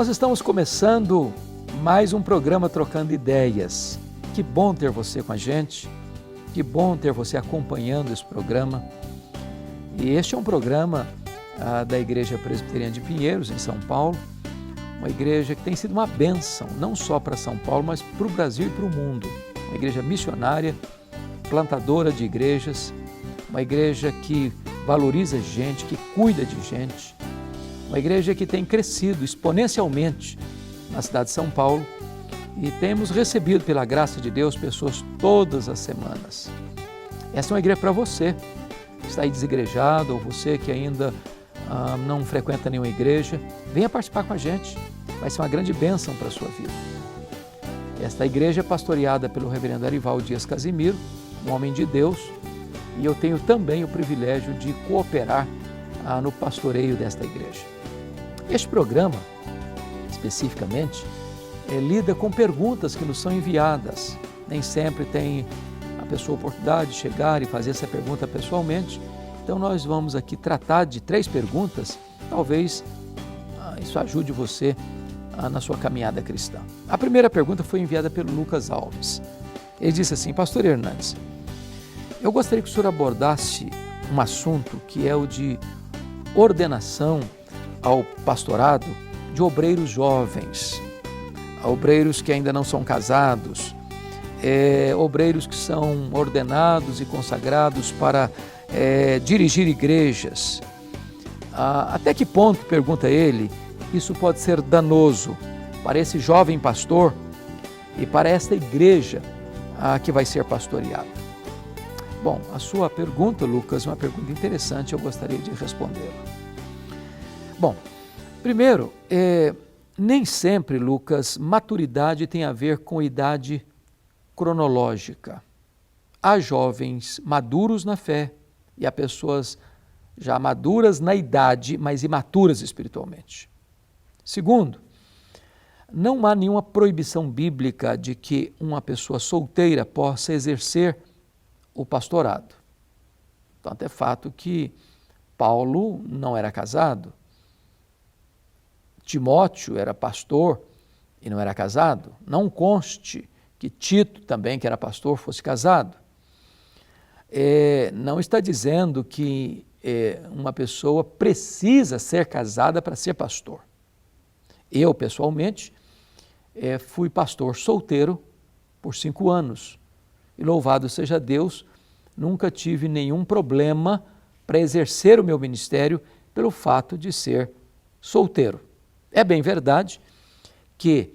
Nós estamos começando mais um programa Trocando Ideias. Que bom ter você com a gente, que bom ter você acompanhando esse programa. E este é um programa da Igreja Presbiteriana de Pinheiros, em São Paulo, uma igreja que tem sido uma bênção, não só para São Paulo, mas para o Brasil e para o mundo. Uma igreja missionária, plantadora de igrejas, uma igreja que valoriza gente, que cuida de gente, uma igreja que tem crescido exponencialmente na cidade de São Paulo e temos recebido, pela graça de Deus, pessoas todas as semanas. Essa é uma igreja para você que está aí desigrejado ou você que ainda não frequenta nenhuma igreja. Venha participar com a gente, vai ser uma grande bênção para a sua vida. Esta igreja é pastoreada pelo reverendo Arivaldo Dias Casimiro, um homem de Deus, e eu tenho também o privilégio de cooperar no pastoreio desta igreja. Este programa, especificamente, lida com perguntas que nos são enviadas. Nem sempre tem a pessoa a oportunidade de chegar e fazer essa pergunta pessoalmente. Então nós vamos aqui tratar de 3 perguntas, talvez isso ajude você na sua caminhada cristã. A primeira pergunta foi enviada pelo Lucas Alves. Ele disse assim: Pastor Hernandes, eu gostaria que o senhor abordasse um assunto que é o de ordenação ao pastorado de obreiros jovens, obreiros que ainda não são casados, obreiros que são ordenados e consagrados para dirigir igrejas. Até que ponto, pergunta ele, isso pode ser danoso para esse jovem pastor e para esta igreja que vai ser pastoreada? Bom, a sua pergunta, Lucas, é uma pergunta interessante, eu gostaria de respondê-la. Bom, primeiro, nem sempre, Lucas, maturidade tem a ver com idade cronológica. Há jovens maduros na fé e há pessoas já maduras na idade, mas imaturas espiritualmente. Segundo, não há nenhuma proibição bíblica de que uma pessoa solteira possa exercer o pastorado. Tanto é fato que Paulo não era casado, Timóteo era pastor e não era casado, não conste que Tito também, que era pastor, fosse casado. Não está dizendo que uma pessoa precisa ser casada para ser pastor. Eu, pessoalmente, fui pastor solteiro por 5 anos. E louvado seja Deus, nunca tive nenhum problema para exercer o meu ministério pelo fato de ser solteiro. É bem verdade que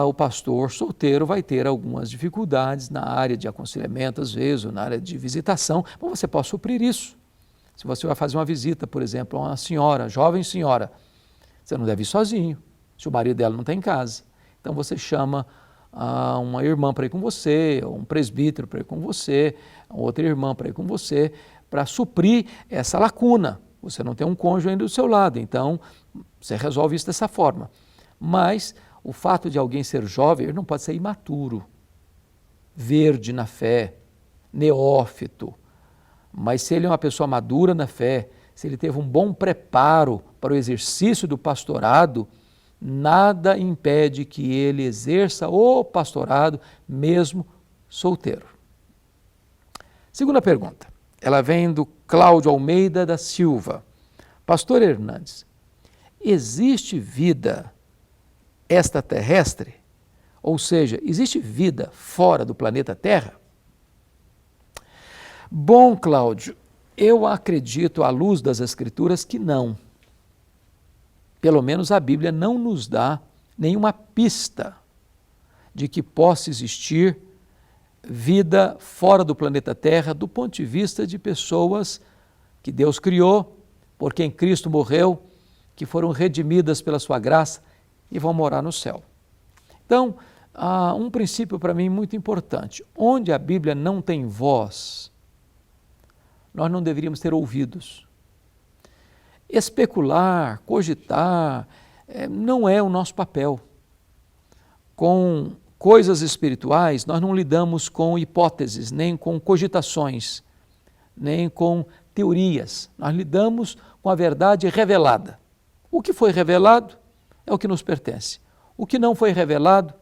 o pastor solteiro vai ter algumas dificuldades na área de aconselhamento, às vezes, ou na área de visitação, mas você pode suprir isso. Se você vai fazer uma visita, por exemplo, a uma senhora, jovem senhora, você não deve ir sozinho, se o marido dela não está em casa. Então você chama uma irmã para ir com você, ou um presbítero para ir com você, outra irmã para ir com você, para suprir essa lacuna. Você não tem um cônjuge ainda do seu lado, então você resolve isso dessa forma. Mas o fato de alguém ser jovem, ele não pode ser imaturo, verde na fé, neófito. Mas se ele é uma pessoa madura na fé, se ele teve um bom preparo para o exercício do pastorado, nada impede que ele exerça o pastorado mesmo solteiro. Segunda pergunta, ela vem do Cláudio Almeida da Silva. Pastor Hernandes, existe vida extraterrestre? Ou seja, existe vida fora do planeta Terra? Bom, Cláudio, eu acredito, à luz das Escrituras, que não. Pelo menos a Bíblia não nos dá nenhuma pista de que possa existir vida fora do planeta Terra do ponto de vista de pessoas que Deus criou, por quem Cristo morreu, que foram redimidas pela sua graça e vão morar no céu. Então, há um princípio para mim muito importante. Onde a Bíblia não tem voz, nós não deveríamos ter ouvidos. Especular, cogitar, não é o nosso papel. Com coisas espirituais, nós não lidamos com hipóteses, nem com cogitações, nem com teorias. Nós lidamos com a verdade revelada. O que foi revelado é o que nos pertence. O que não foi revelado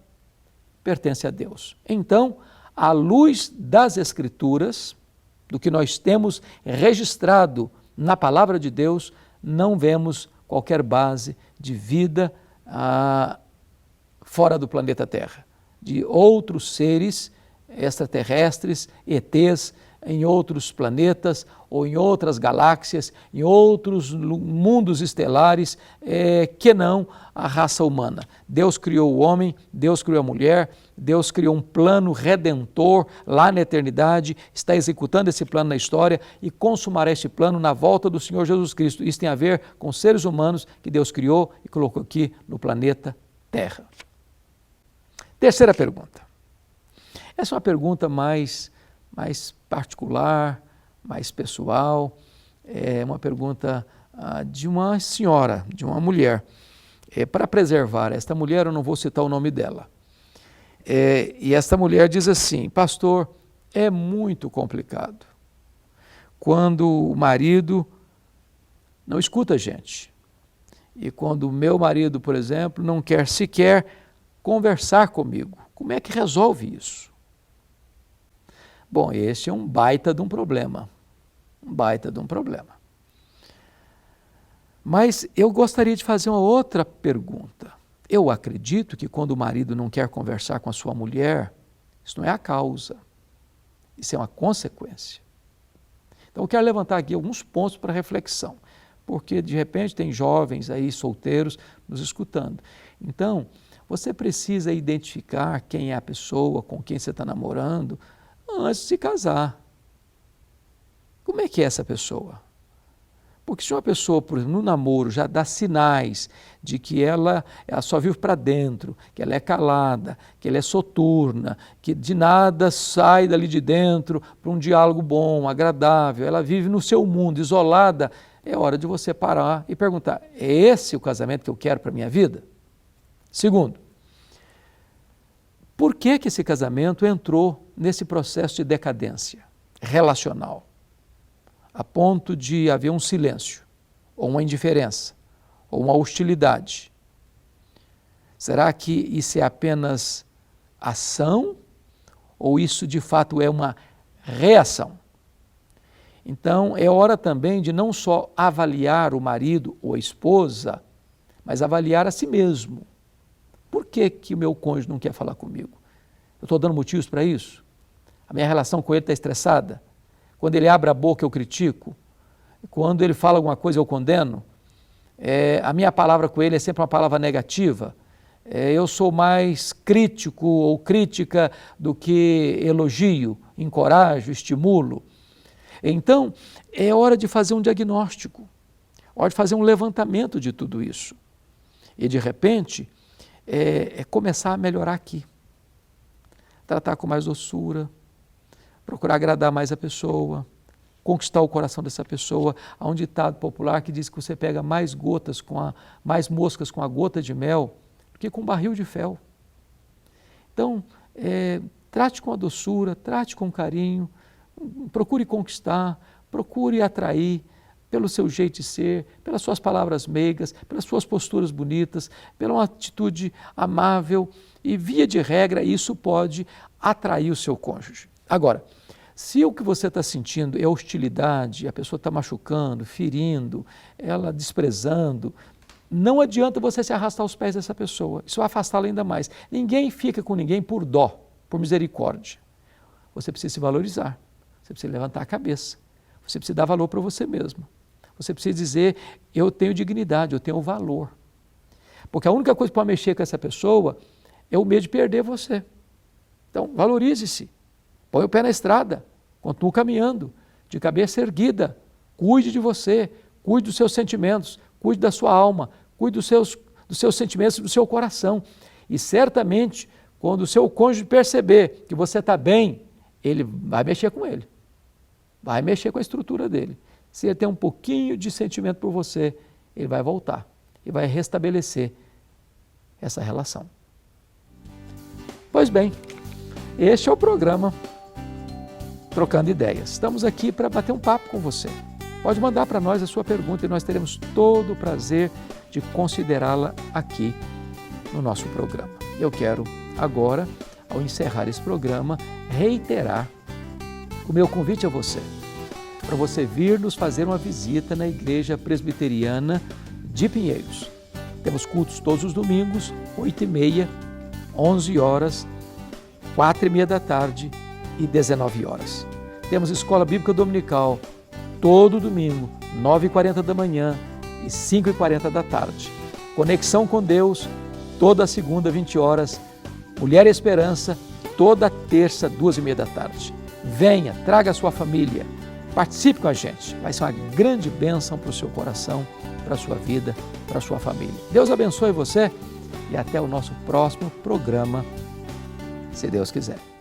pertence a Deus. Então, à luz das Escrituras, do que nós temos registrado na palavra de Deus, não vemos qualquer base de vida fora do planeta Terra, de outros seres extraterrestres, ETs, em outros planetas ou em outras galáxias, em outros mundos estelares, que não a raça humana. Deus criou o homem, Deus criou a mulher, Deus criou um plano redentor lá na eternidade, está executando esse plano na história e consumará este plano na volta do Senhor Jesus Cristo. Isso tem a ver com seres humanos que Deus criou e colocou aqui no planeta Terra. Terceira pergunta. Essa é uma pergunta mais particular, mais pessoal, é uma pergunta de uma senhora, de uma mulher. Para preservar esta mulher, eu não vou citar o nome dela. E esta mulher diz assim: pastor, é muito complicado quando o marido não escuta a gente. E quando o meu marido, por exemplo, não quer sequer conversar comigo. Como é que resolve isso? Bom, esse é um baita de um problema. Um baita de um problema. Mas eu gostaria de fazer uma outra pergunta. Eu acredito que quando o marido não quer conversar com a sua mulher, isso não é a causa, isso é uma consequência. Então eu quero levantar aqui alguns pontos para reflexão, porque de repente tem jovens aí solteiros nos escutando. Então, você precisa identificar quem é a pessoa com quem você está namorando antes de se casar. Como é que é essa pessoa? Porque se uma pessoa, por exemplo, no namoro já dá sinais de que ela só vive para dentro, que ela é calada, que ela é soturna, que de nada sai dali de dentro para um diálogo bom, agradável, ela vive no seu mundo, isolada, é hora de você parar e perguntar: é esse o casamento que eu quero para a minha vida? Segundo, por que esse casamento entrou nesse processo de decadência relacional? A ponto de haver um silêncio, ou uma indiferença, ou uma hostilidade. Será que isso é apenas ação, ou isso de fato é uma reação? Então é hora também de não só avaliar o marido ou a esposa, mas avaliar a si mesmo. Por que o meu cônjuge não quer falar comigo? Eu estou dando motivos para isso? A minha relação com ele está estressada? Quando ele abre a boca, eu critico. Quando ele fala alguma coisa, eu condeno. A minha palavra com ele é sempre uma palavra negativa. Eu sou mais crítico ou crítica do que elogio, encorajo, estimulo. Então, é hora de fazer um diagnóstico, hora de fazer um levantamento de tudo isso. E, de repente, começar a melhorar aqui. Tratar com mais doçura, procurar agradar mais a pessoa, conquistar o coração dessa pessoa. Há um ditado popular que diz que você pega mais mais moscas com a gota de mel do que com um barril de fel. Então, trate com a doçura, trate com carinho, procure conquistar, procure atrair pelo seu jeito de ser, pelas suas palavras meigas, pelas suas posturas bonitas, pela uma atitude amável e, via de regra, isso pode atrair o seu cônjuge. Agora, se o que você está sentindo é hostilidade, a pessoa está machucando, ferindo, ela desprezando, não adianta você se arrastar aos pés dessa pessoa, isso vai afastá-la ainda mais. Ninguém fica com ninguém por dó, por misericórdia. Você precisa se valorizar, você precisa levantar a cabeça, você precisa dar valor para você mesmo. Você precisa dizer: eu tenho dignidade, eu tenho valor. Porque a única coisa que pode mexer com essa pessoa é o medo de perder você. Então, valorize-se. Põe o pé na estrada, continue caminhando, de cabeça erguida, cuide de você, cuide dos seus sentimentos, cuide da sua alma, cuide dos seus sentimentos, do seu coração. E certamente, quando o seu cônjuge perceber que você está bem, ele vai mexer com ele, vai mexer com a estrutura dele. Se ele tem um pouquinho de sentimento por você, ele vai voltar e vai restabelecer essa relação. Pois bem, este é o programa Trocando Ideias. Estamos aqui para bater um papo com você. Pode mandar para nós a sua pergunta e nós teremos todo o prazer de considerá-la aqui no nosso programa. Eu quero agora, ao encerrar esse programa, reiterar o meu convite a você, para você vir nos fazer uma visita na Igreja Presbiteriana de Pinheiros. Temos cultos todos os domingos, 8h30, 11 horas, 4h30 da tarde e 19 horas. Temos Escola Bíblica Dominical todo domingo, 9h40 da manhã e 5h40 da tarde. Conexão com Deus, toda segunda, 20 horas. Mulher e Esperança, toda terça, 2h30 da tarde. Venha, traga a sua família, participe com a gente. Vai ser uma grande bênção para o seu coração, para a sua vida, para a sua família. Deus abençoe você e até o nosso próximo programa, se Deus quiser.